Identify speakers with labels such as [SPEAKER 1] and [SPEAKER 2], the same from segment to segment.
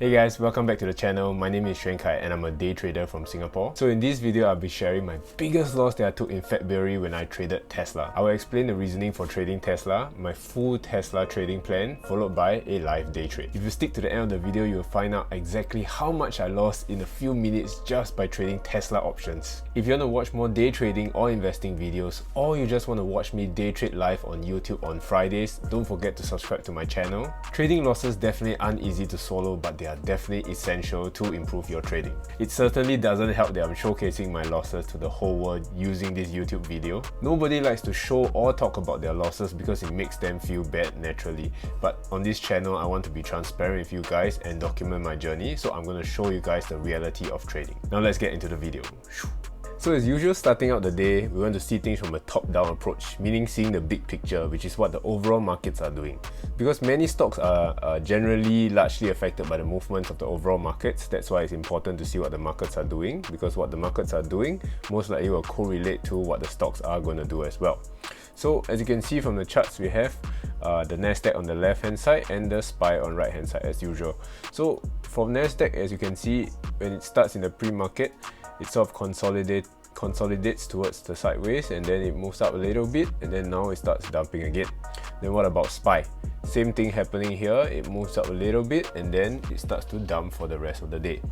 [SPEAKER 1] Hey guys, welcome back to the channel. My name is Xuan Kai and I'm a day trader from Singapore. So in this video, I'll be sharing my biggest loss that I took in February when I traded Tesla. I will explain the reasoning for trading Tesla, my full Tesla trading plan, followed by a live day trade. If you stick to the end of the video, you'll find out exactly how much I lost in a few minutes just by trading Tesla options. If you want to watch more day trading or investing videos, or you just want to watch me day trade live on YouTube on Fridays, don't forget to subscribe to my channel. Trading losses definitely aren't easy to swallow, but they are definitely essential to improve your trading. It certainly doesn't help that I'm showcasing my losses to the whole world using this YouTube video. Nobody likes to show or talk about their losses because it makes them feel bad naturally. But on this channel, I want to be transparent with you guys and document my journey, so I'm going to show you guys the reality of trading. Now let's get into the video. So as usual, starting out the day, we want to see things from a top-down approach, meaning seeing the big picture, which is what the overall markets are doing. Because many stocks are generally largely affected by the movements of the overall markets, that's why it's important to see what the markets are doing, because what the markets are doing most likely will correlate to what the stocks are going to do as well. So as you can see from the charts, we have the Nasdaq on the left hand side and the SPY on right hand side as usual. So from Nasdaq, as you can see, when it starts in the pre-market, it sort of consolidates towards the sideways, and then it moves up a little bit, and then now it starts dumping again. Then what about SPY? Same thing happening here. It moves up a little bit and then it starts to dump for the rest of the day,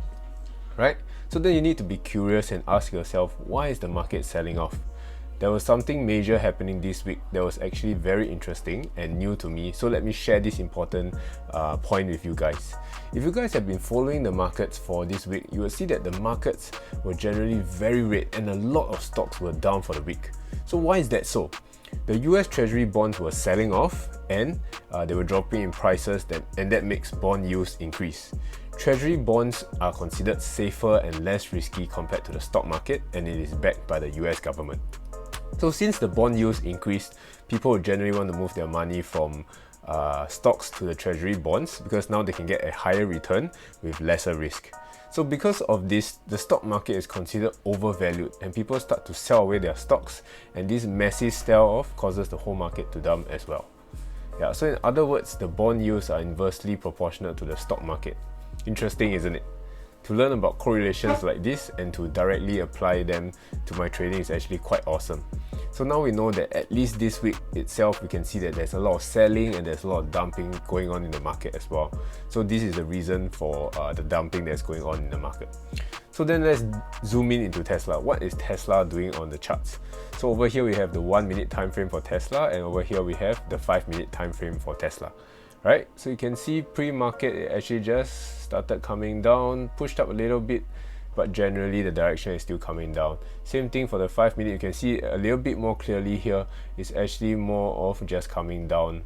[SPEAKER 1] right? So then you need to be curious and ask yourself, why is the market selling off? There was something major happening this week that was actually very interesting and new to me, so let me share this important point with you guys. If you guys have been following the markets for this week, you will see that the markets were generally very red and a lot of stocks were down for the week. So why is that so? The US Treasury bonds were selling off and they were dropping in prices, and that makes bond yields increase. Treasury bonds are considered safer and less risky compared to the stock market, and it is backed by the US government. So since the bond yields increased, people will generally want to move their money from stocks to the treasury bonds because now they can get a higher return with lesser risk. So because of this, the stock market is considered overvalued and people start to sell away their stocks, and this massive sell-off causes the whole market to dump as well. Yeah, so in other words, the bond yields are inversely proportional to the stock market. Interesting, isn't it? To learn about correlations like this and to directly apply them to my trading is actually quite awesome. So now we know that at least this week itself, we can see that there's a lot of selling and there's a lot of dumping going on in the market as well. So this is the reason for the dumping that's going on in the market. So then let's zoom in into Tesla. What is Tesla doing on the charts? So over here we have the 1 minute time frame for Tesla, and over here we have the 5 minute time frame for Tesla. Right, so you can see pre-market it actually just started coming down, pushed up a little bit, but generally the direction is still coming down. Same thing for the 5 minute, you can see a little bit more clearly here. It's actually more of just coming down.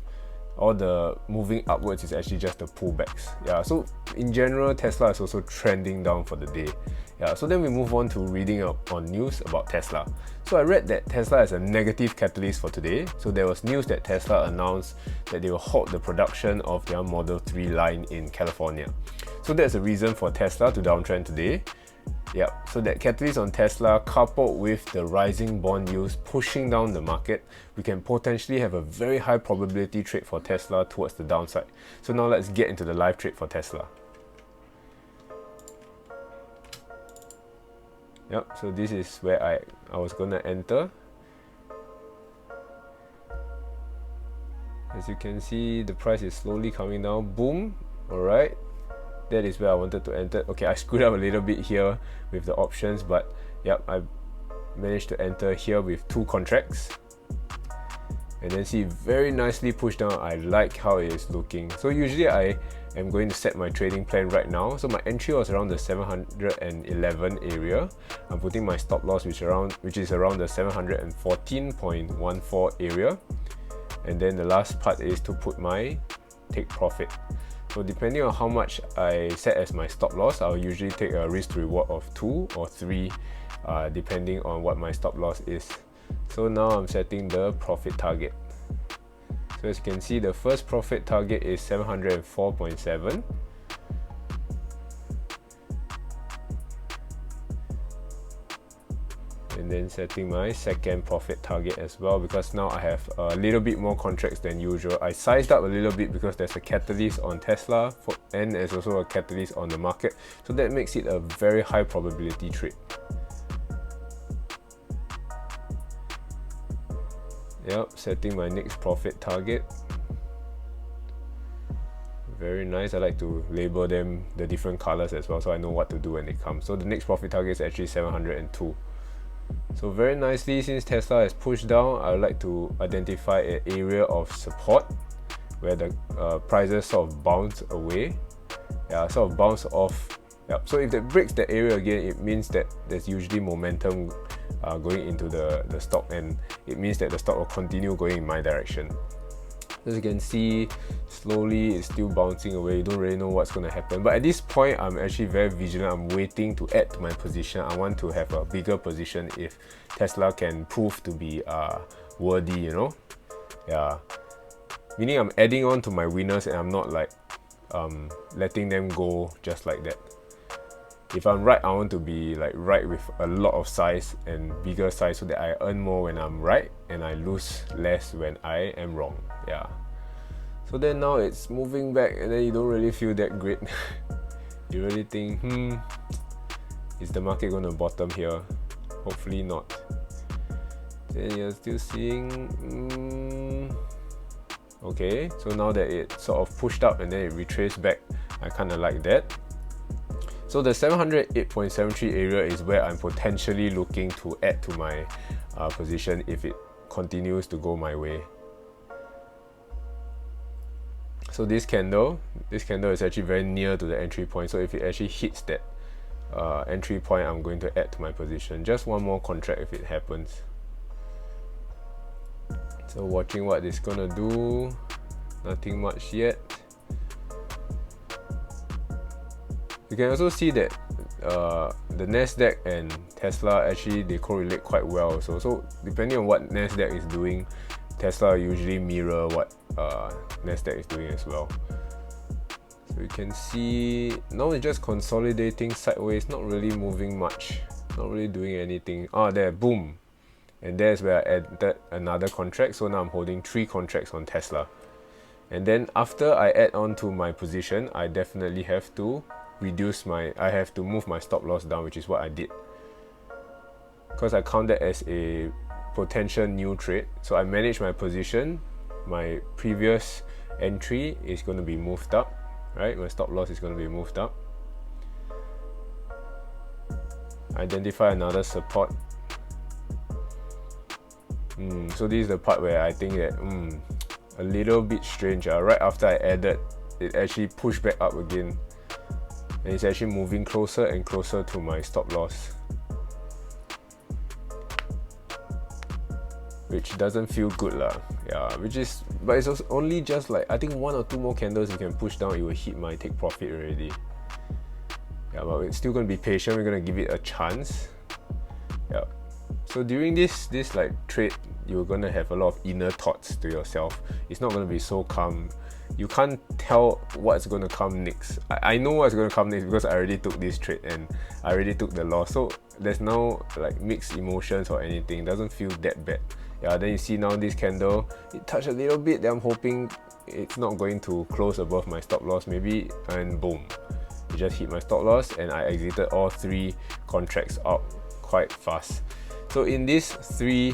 [SPEAKER 1] All the moving upwards is actually just the pullbacks. Yeah, so in general, Tesla is also trending down for the day. Yeah, so then we move on to reading up on news about Tesla. So I read that Tesla has a negative catalyst for today. So there was news that Tesla announced that they will halt the production of their Model 3 line in California. So that's the reason for Tesla to downtrend today. Yep, so that catalyst on Tesla coupled with the rising bond yields pushing down the market, we can potentially have a very high probability trade for Tesla towards the downside. So now let's get into the live trade for Tesla. Yep, so this is where I was gonna enter. As you can see, the price is slowly coming down. Boom. Alright, that is where I wanted to enter. Okay, I screwed up a little bit here with the options, but yep, I managed to enter here with 2 contracts. And then see, very nicely pushed down. I like how it is looking. So usually I am going to set my trading plan right now. So my entry was around the 711 area. I'm putting my stop loss which is around the 714.14 area. And then the last part is to put my take profit. So depending on how much I set as my stop loss, I'll usually take a risk to reward of 2 or 3 depending on what my stop loss is. So now I'm setting the profit target. So as you can see, the first profit target is 704.7. and then setting my second profit target as well, because now I have a little bit more contracts than usual. I sized up a little bit because there's a catalyst on Tesla and there's also a catalyst on the market, so that makes it a very high probability trade. Yep, setting my next profit target. Very nice. I like to label them the different colors as well, so I know what to do when they come. So the next profit target is actually 702. So very nicely, since Tesla has pushed down, I would like to identify an area of support where the prices sort of bounce away. Yeah, sort of bounce off. Yep. So if that breaks the area again, it means that there's usually momentum going into the stock, and it means that the stock will continue going in my direction. As you can see, slowly it's still bouncing away. You don't really know what's going to happen, but at this point I'm actually very vigilant. I'm waiting to add to my position. I want to have a bigger position if Tesla can prove to be worthy, you know. Yeah, meaning I'm adding on to my winners and I'm not like letting them go just like that. If I'm right, I want to be like right with a lot of size and bigger size, so that I earn more when I'm right and I lose less when I am wrong. Yeah. So then now it's moving back, and then you don't really feel that great. You really think, is the market going to bottom here? Hopefully not. Then you're still seeing, okay, so now that it sort of pushed up and then it retraced back, I kind of like that. So the 708.73 area is where I'm potentially looking to add to my position if it continues to go my way. So this candle is actually very near to the entry point. So if it actually hits that entry point, I'm going to add to my position. Just one more contract if it happens. So watching what it's gonna do. Nothing much yet. You can also see that the Nasdaq and Tesla actually they correlate quite well. So depending on what Nasdaq is doing, Tesla usually mirror what Nasdaq is doing as well. So you can see now it's just consolidating sideways, not really moving much, not really doing anything. There, boom, and there's where I added another contract. So now I'm holding 3 contracts on Tesla, and then after I add on to my position, I definitely have to move my stop loss down, which is what I did, because I count that as a potential new trade. So I manage my position. My previous entry is going to be moved up, right? My stop loss is going to be moved up. Identify another support. So this is the part where I think that a little bit strange. Right after I added, it actually pushed back up again, and it's actually moving closer and closer to my stop loss, which doesn't feel good lah. Yeah, but it's also only just like, I think 1 or 2 more candles you can push down, it will hit my take profit already. Yeah, but we're still going to be patient. We're going to give it a chance. Yeah. So during this like trade, you're going to have a lot of inner thoughts to yourself. It's not going to be so calm. You can't tell what's going to come next. I know what's going to come next because I already took this trade and I already took the loss. So there's no like mixed emotions or anything. It doesn't feel that bad. Yeah, then you see now this candle, it touched a little bit. Then I'm hoping it's not going to close above my stop loss maybe, and boom, it just hit my stop loss and I exited all 3 contracts out quite fast. So in these 3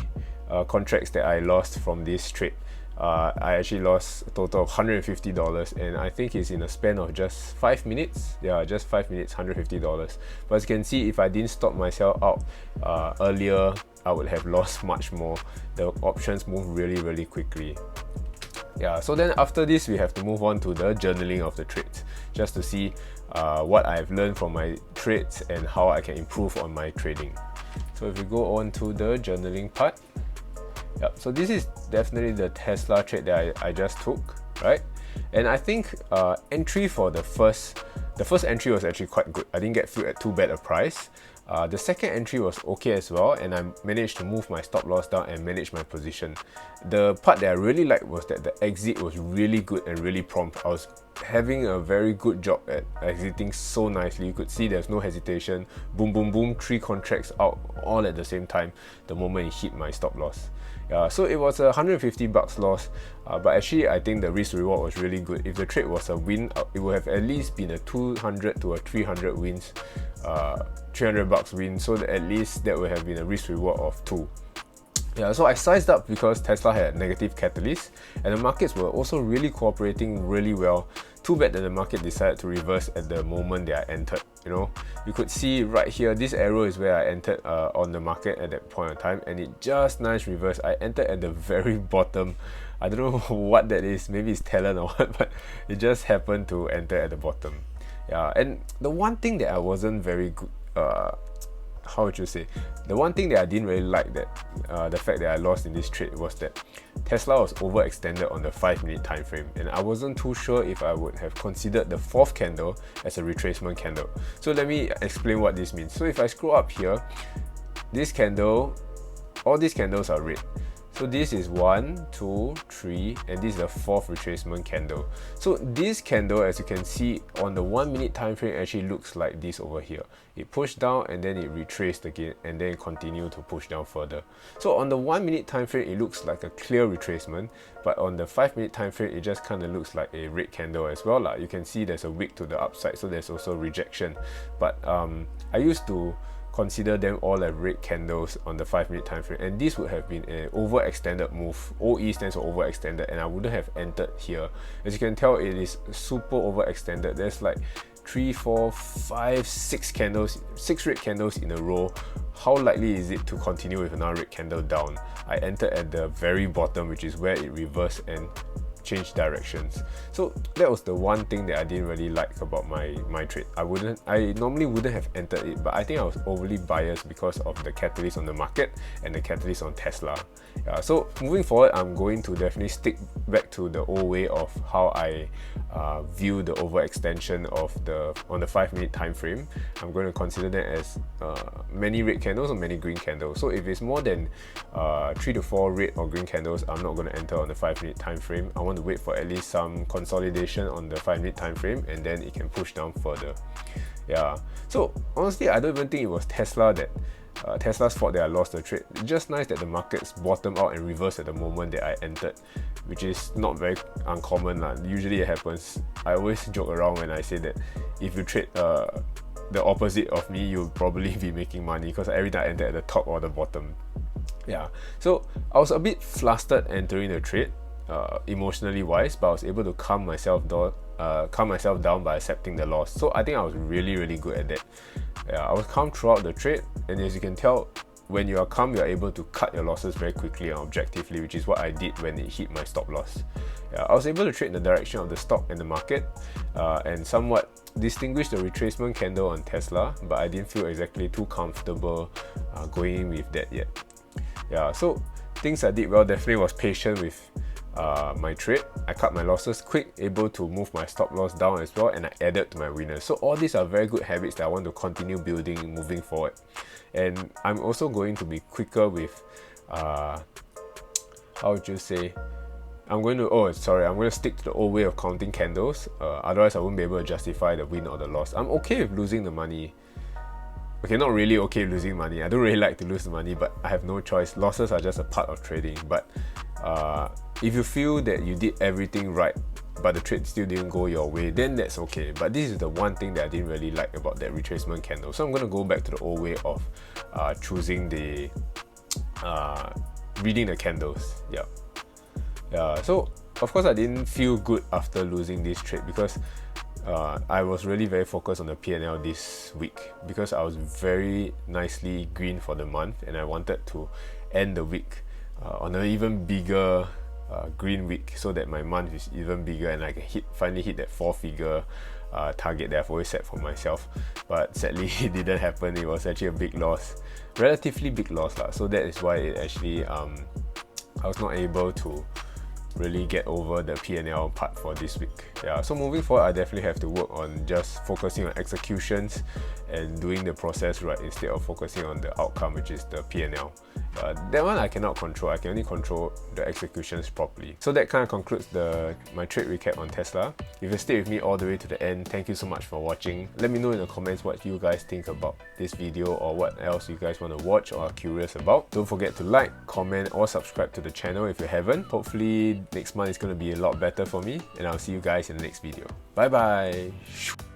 [SPEAKER 1] contracts that I lost from this trade, I actually lost a total of $150, and I think it's in a span of just 5 minutes. Yeah, just 5 minutes, $150. But as you can see, if I didn't stop myself out earlier, I would have lost much more. The options move really quickly. Yeah, so then after this, we have to move on to the journaling of the trades, just to see what I've learned from my trades and how I can improve on my trading. So if we go on to the journaling part, yeah, so this is definitely the Tesla trade that I just took, right? And I think entry for the first entry was actually quite good. I didn't get filled at too bad a price. The second entry was okay as well, and I managed to move my stop loss down and manage my position. The part that I really liked was that the exit was really good and really prompt. I was having a very good job at exiting so nicely. You could see there's no hesitation. Boom, boom, boom, 3 contracts out all at the same time the moment it hit my stop loss. Yeah, so it was a $150 loss, but actually I think the risk reward was really good. If the trade was a win, it would have at least been a 200 to a 300 wins, $300 win, so that at least that would have been a risk reward of 2. Yeah, so I sized up because Tesla had negative catalyst and the markets were also really cooperating really well. Too bad that the market decided to reverse at the moment that I entered. You know, you could see right here, this arrow is where I entered on the market at that point of time, and it just nice reverse. I entered at the very bottom. I don't know what that is, maybe it's talent or what, but it just happened to enter at the bottom. Yeah, and the one thing that I wasn't very good, how would you say, the one thing that I didn't really like, that the fact that I lost in this trade, was that Tesla was overextended on the 5-minute time frame, and I wasn't too sure if I would have considered the 4th candle as a retracement candle. So let me explain what this means. So if I scroll up here, this candle, all these candles are red. So this is 1, 2, 3, and this is the 4th retracement candle. So this candle, as you can see on the 1-minute time frame, actually looks like this over here. It pushed down and then it retraced again, and then it continued to push down further. So on the 1-minute time frame, it looks like a clear retracement, but on the 5-minute time frame, it just kind of looks like a red candle as well. You can see there's a wick to the upside, so there's also rejection. But I used to consider them all as red candles on the 5-minute time frame, and this would have been an overextended move. OE stands for overextended, and I wouldn't have entered here. As you can tell, it is super overextended. There's like 3, 4, 5, 6 candles, 6 red candles in a row. How likely is it to continue with another red candle down? I entered at the very bottom, which is where it reversed and change directions. So that was the one thing that I didn't really like about my trade. I normally wouldn't have entered it, but I think I was overly biased because of the catalyst on the market and the catalyst on Tesla. Yeah, so moving forward, I'm going to definitely stick back to the old way of how I view the overextension of on the 5-minute time frame. I'm going to consider that as many red candles or many green candles. So if it's more than 3 to 4 red or green candles, I'm not going to enter on the 5-minute time frame. I want to wait for at least some consolidation on the 5-minute time frame, and then it can push down further. Yeah, so honestly, I don't even think it was Tesla's fault that I lost the trade. It's just nice that the markets bottomed out and reversed at the moment that I entered, which is not very uncommon. Usually it happens. I always joke around when I say that if you trade the opposite of me, you'll probably be making money, because every time I enter at the top or the bottom. Yeah, so I was a bit flustered entering the trade, emotionally wise, but I was able to calm myself down by accepting the loss. So I think I was really good at that. Yeah, I was calm throughout the trade, and as you can tell, when you are calm, you are able to cut your losses very quickly and objectively, which is what I did when it hit my stop loss. Yeah, I was able to trade in the direction of the stock and the market, and somewhat distinguish the retracement candle on Tesla, but I didn't feel exactly too comfortable going in with that yet. Yeah, so things I did well definitely was patient with my trade. I cut my losses quick, able to move my stop loss down as well, and I added to my winners. So all these are very good habits that I want to continue building moving forward. And I'm also going to be quicker with how would you say, I'm going to stick to the old way of counting candles. Otherwise I won't be able to justify the win or the loss. I'm okay with losing the money. Okay, not really okay with losing money. I don't really like to lose the money, but I have no choice. Losses are just a part of trading. But if you feel that you did everything right, but the trade still didn't go your way, then that's okay. But this is the one thing that I didn't really like about that retracement candle. So I'm going to go back to the old way of choosing the reading the candles. Yeah. So of course I didn't feel good after losing this trade, because I was really very focused on the P&L this week, because I was very nicely green for the month, and I wanted to end the week on an even bigger green week, so that my month is even bigger and I can finally hit that 4-figure target that I've always set for myself. But sadly it didn't happen. It was actually a big loss, relatively big loss. So that is why it actually I was not able to really get over the P&L part for this week. Yeah, so moving forward, I definitely have to work on just focusing on executions and doing the process right instead of focusing on the outcome, which is the P&L. That one I cannot control. I can only control the executions properly. So that kind of concludes my trade recap on Tesla. If you stayed with me all the way to the end, thank you so much for watching. Let me know in the comments what you guys think about this video or what else you guys want to watch or are curious about. Don't forget to like, comment or subscribe to the channel if you haven't. Hopefully next month is going to be a lot better for me, and I'll see you guys in the next video. Bye bye!